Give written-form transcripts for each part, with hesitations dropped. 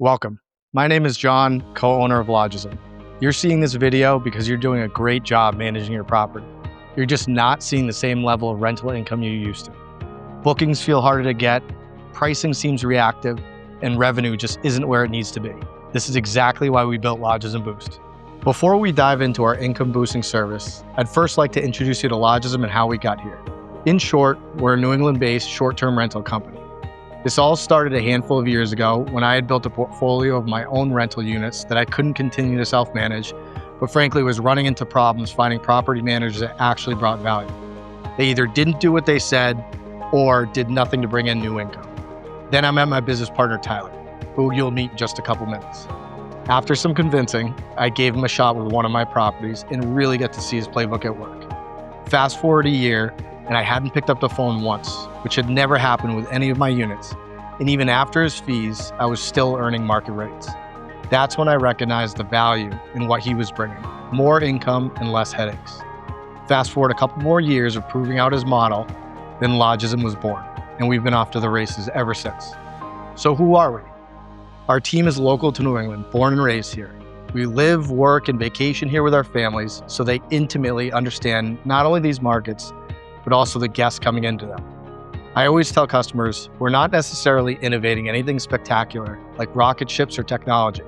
Welcome. My name is John, co-owner of Lodgism. You're seeing this video because you're doing a great job managing your property. You're just not seeing the same level of rental income you used to. Bookings feel harder to get, pricing seems reactive, and revenue just isn't where it needs to be. This is exactly why we built Lodgism Boost. Before we dive into our income boosting service, I'd first like to introduce you to Lodgism and how we got here. In short, we're a New England-based short-term rental company. This all started a handful of years ago when I had built a portfolio of my own rental units that I couldn't continue to self-manage, but frankly was running into problems finding property managers that actually brought value. They either didn't do what they said or did nothing to bring in new income. Then I met my business partner, Tyler, who you'll meet in just a couple minutes. After some convincing, I gave him a shot with one of my properties and really got to see his playbook at work. Fast forward a year, and I hadn't picked up the phone once, which had never happened with any of my units. And even after his fees, I was still earning market rates. That's when I recognized the value in what he was bringing, more income and less headaches. Fast forward a couple more years of proving out his model, then Lodgism was born, and we've been off to the races ever since. So who are we? Our team is local to New England, born and raised here. We live, work, and vacation here with our families, so they intimately understand not only these markets, but also the guests coming into them. I always tell customers, we're not necessarily innovating anything spectacular like rocket ships or technology.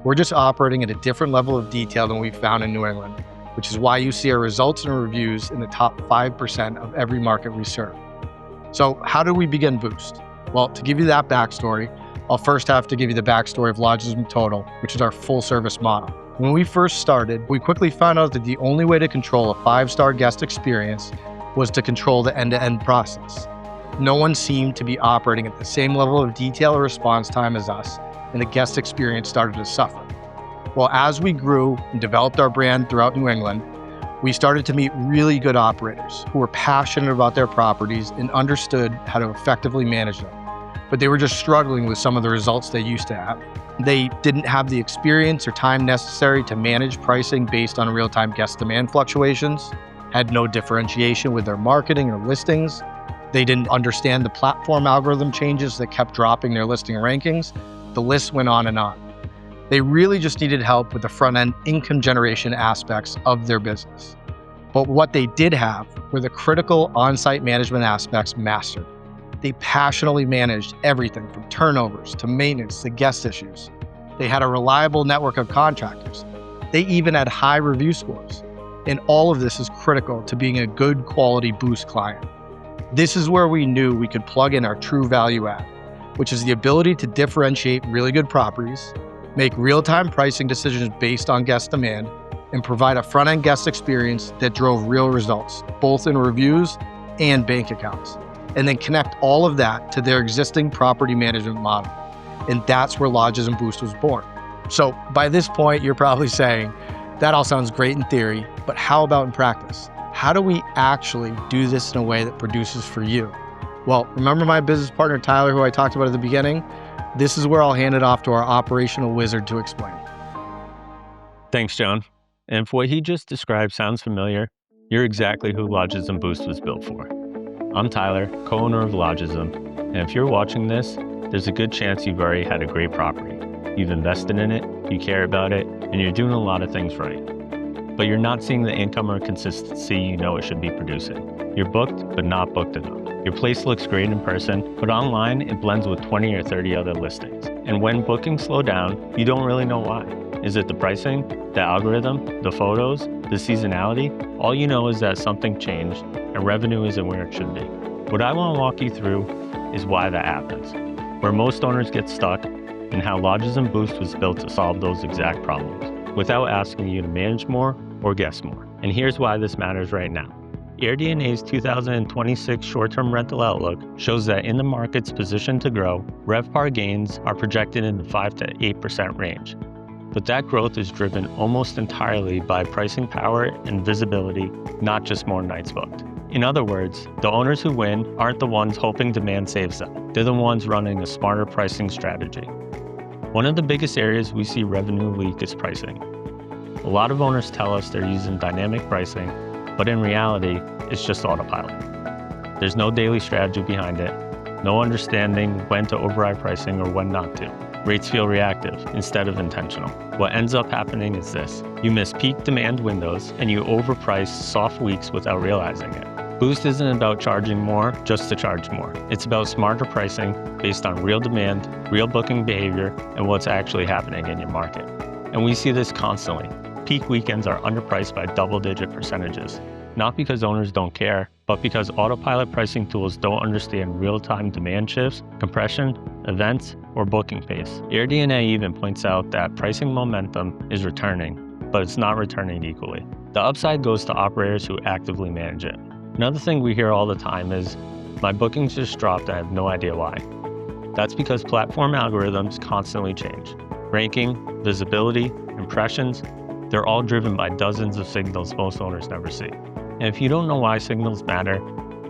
We're just operating at a different level of detail than we found in New England, which is why you see our results and reviews in the top 5% of every market we serve. So how did we begin Boost? Well, to give you that backstory, I'll first have to give you the backstory of Lodgism Total, which is our full service model. When we first started, we quickly found out that the only way to control a 5-star guest experience was to control the end-to-end process. No one seemed to be operating at the same level of detail or response time as us, and the guest experience started to suffer. Well, as we grew and developed our brand throughout New England, we started to meet really good operators who were passionate about their properties and understood how to effectively manage them. But they were just struggling with some of the results they used to have. They didn't have the experience or time necessary to manage pricing based on real-time guest demand fluctuations, had no differentiation with their marketing or listings. They didn't understand the platform algorithm changes that kept dropping their listing rankings. The list went on and on. They really just needed help with the front-end income generation aspects of their business. But what they did have were the critical on-site management aspects mastered. They passionately managed everything from turnovers to maintenance to guest issues. They had a reliable network of contractors. They even had high review scores. And all of this is critical to being a good quality Boost client. This is where we knew we could plug in our true value add, which is the ability to differentiate really good properties, make real-time pricing decisions based on guest demand, and provide a front-end guest experience that drove real results, both in reviews and bank accounts, and then connect all of that to their existing property management model. And that's where Lodgism Boost was born. So by this point, you're probably saying, that all sounds great in theory, but how about in practice? How do we actually do this in a way that produces for you? Well, remember my business partner, Tyler, who I talked about at the beginning? This is where I'll hand it off to our operational wizard to explain. Thanks, John. And if what he just described sounds familiar, you're exactly who Lodgism Boost was built for. I'm Tyler, co-owner of Lodgism, and if you're watching this, there's a good chance you've already had a great property. You've invested in it, you care about it, and you're doing a lot of things right. But you're not seeing the income or consistency you know it should be producing. You're booked, but not booked enough. Your place looks great in person, but online it blends with 20 or 30 other listings. And when bookings slow down, you don't really know why. Is it the pricing, the algorithm, the photos, the seasonality? All you know is that something changed and revenue isn't where it should be. What I want to walk you through is why that happens, where most owners get stuck, and how Lodgism Boost was built to solve those exact problems, without asking you to manage more or guess more. And here's why this matters right now. AirDNA's 2026 short-term rental outlook shows that in the markets positioned to grow, RevPAR gains are projected in the 5 to 8% range. But that growth is driven almost entirely by pricing power and visibility, not just more nights booked. In other words, the owners who win aren't the ones hoping demand saves them. They're the ones running a smarter pricing strategy. One of the biggest areas we see revenue leak is pricing. A lot of owners tell us they're using dynamic pricing, but in reality, it's just autopilot. There's no daily strategy behind it, no understanding when to override pricing or when not to. Rates feel reactive instead of intentional. What ends up happening is this. You miss peak demand windows and you overprice soft weeks without realizing it. Boost isn't about charging more just to charge more. It's about smarter pricing based on real demand, real booking behavior, and what's actually happening in your market. And we see this constantly. Peak weekends are underpriced by double-digit percentages. Not because owners don't care, but because autopilot pricing tools don't understand real-time demand shifts, compression, events, or booking pace. AirDNA even points out that pricing momentum is returning, but it's not returning equally. The upside goes to operators who actively manage it. Another thing we hear all the time is, my bookings just dropped, I have no idea why. That's because platform algorithms constantly change. Ranking, visibility, impressions, they're all driven by dozens of signals most owners never see. And if you don't know why signals matter,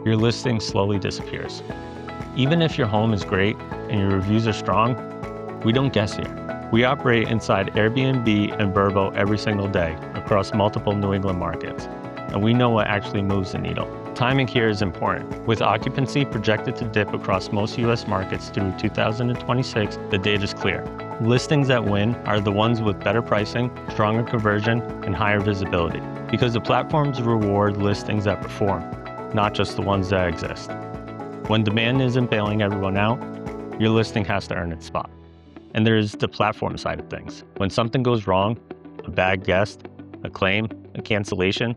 your listing slowly disappears. Even if your home is great and your reviews are strong, we don't guess here. We operate inside Airbnb and Vrbo every single day across multiple New England markets, and we know what actually moves the needle. Timing here is important. With occupancy projected to dip across most US markets through 2026, the data's clear. Listings that win are the ones with better pricing, stronger conversion, and higher visibility, because the platforms reward listings that perform, not just the ones that exist. When demand isn't bailing everyone out, your listing has to earn its spot. And there's the platform side of things. When something goes wrong, a bad guest, a claim, a cancellation,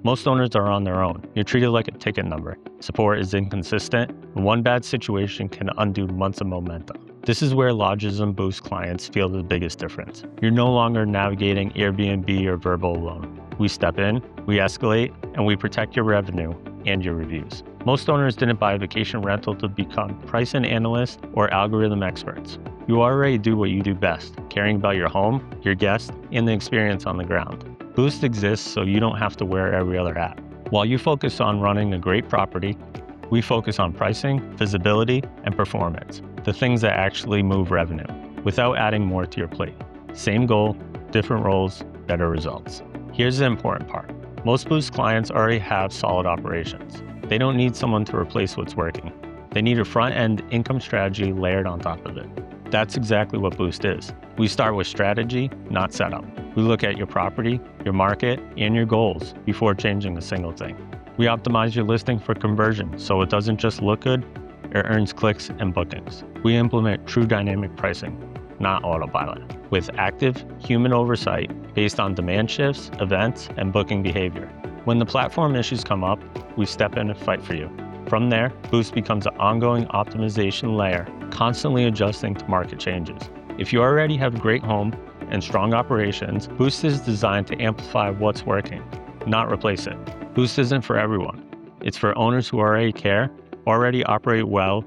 most owners are on their own. You're treated like a ticket number. Support is inconsistent, and one bad situation can undo months of momentum. This is where Lodgism Boost clients feel the biggest difference. You're no longer navigating Airbnb or Vrbo alone. We step in, we escalate, and we protect your revenue and your reviews. Most owners didn't buy a vacation rental to become pricing analysts or algorithm experts. You already do what you do best, caring about your home, your guests, and the experience on the ground. Boost exists so you don't have to wear every other hat. While you focus on running a great property, we focus on pricing, visibility, and performance, the things that actually move revenue, without adding more to your plate. Same goal, different roles, better results. Here's the important part. Most Boost clients already have solid operations. They don't need someone to replace what's working. They need a front-end income strategy layered on top of it. That's exactly what Boost is. We start with strategy, not setup. We look at your property, your market, and your goals before changing a single thing. We optimize your listing for conversion so it doesn't just look good, it earns clicks and bookings. We implement true dynamic pricing, not autopilot, with active human oversight based on demand shifts, events, and booking behavior. When the platform issues come up, we step in and fight for you. From there, Boost becomes an ongoing optimization layer, constantly adjusting to market changes. If you already have a great home and strong operations, Boost is designed to amplify what's working, not replace it. Boost isn't for everyone. It's for owners who already care, already operate well,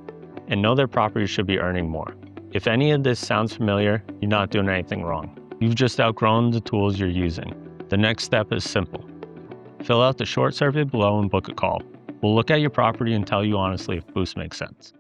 and know their property should be earning more. If any of this sounds familiar, you're not doing anything wrong. You've just outgrown the tools you're using. The next step is simple. Fill out the short survey below and book a call. We'll look at your property and tell you honestly if Boost makes sense.